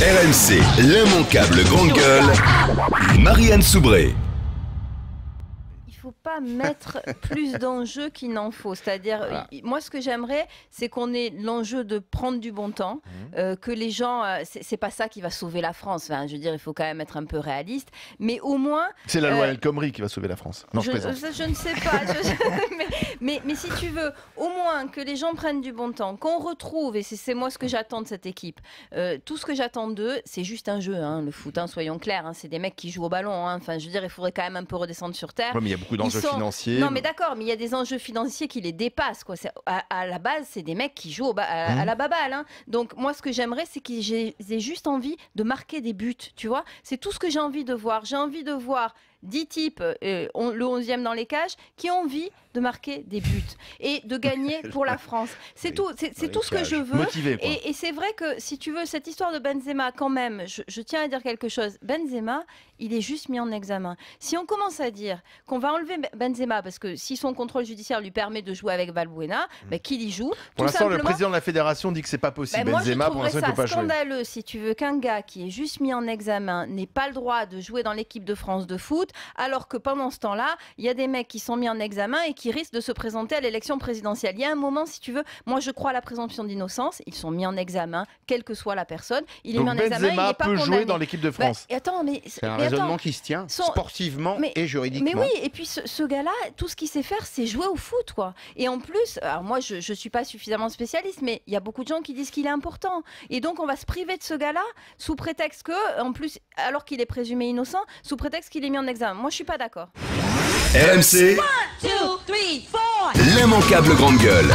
RMC, l'immanquable grande gueule, Marianne Soubré. Il faut pas mettre plus d'enjeux qu'il n'en faut. C'est-à-dire, moi, ce que j'aimerais, c'est qu'on ait l'enjeu de prendre du bon temps, que les gens, c'est pas ça qui va sauver la France. Enfin, je veux dire, il faut quand même être un peu réaliste, mais au moins. C'est la loi El Khomri qui va sauver la France. Non, je plaisante. Je ne sais pas. Mais si tu veux, au moins que les gens prennent du bon temps, qu'on retrouve, et c'est moi ce que j'attends de cette équipe. Tout ce que j'attends d'eux, c'est juste un jeu, hein, le foot. Hein, soyons clairs, hein, c'est des mecs qui jouent au ballon. Hein. Enfin, je veux dire, il faudrait quand même un peu redescendre sur terre. Ouais, mais il y a beaucoup d'enjeux financiers. Non, mais d'accord, mais il y a des enjeux financiers qui les dépassent. Quoi. À la base, c'est des mecs qui jouent à la baballe. Hein. Donc, moi, ce que j'aimerais, c'est qu'ils aient juste envie de marquer des buts. Tu vois, c'est tout ce que j'ai envie de voir. J'ai envie de voir 10 types, le 11e dans les cages, qui ont envie de marquer des buts et de gagner pour la France. C'est tout, c'est tout ce que je veux. Motivé, et c'est vrai que, si tu veux, cette histoire de Benzema, quand même, je tiens à dire quelque chose. Benzema, il est juste mis en examen. Si on commence à dire qu'on va enlever Benzema, parce que si son contrôle judiciaire lui permet de jouer avec Valbuena, qu'il y joue. Pour l'instant, le président de la fédération dit que c'est pas possible. Benzema, pour l'instant, il peut pas jouer. C'est scandaleux, si tu veux, qu'un gars qui est juste mis en examen n'ait pas le droit de jouer dans l'équipe de France de foot, alors que pendant ce temps-là, il y a des mecs qui sont mis en examen et qui risquent de se présenter à l'élection présidentielle. Il y a un moment, si tu veux, moi je crois à la présomption d'innocence, ils sont mis en examen, quelle que soit la personne. Il est mis en examen, il n'est pas condamné. Jouer dans l'équipe de France. C'est un raisonnement qui se tient sportivement et juridiquement. Mais oui, et puis ce gars-là, tout ce qu'il sait faire, c'est jouer au foot, quoi. Et en plus, alors moi je suis pas suffisamment spécialiste, mais il y a beaucoup de gens qui disent qu'il est important. Et donc on va se priver de ce gars-là sous prétexte que, en plus, alors qu'il est présumé innocent, sous prétexte qu'il est mis en examen. Moi je suis pas d'accord. RMC, l'immanquable grande gueule.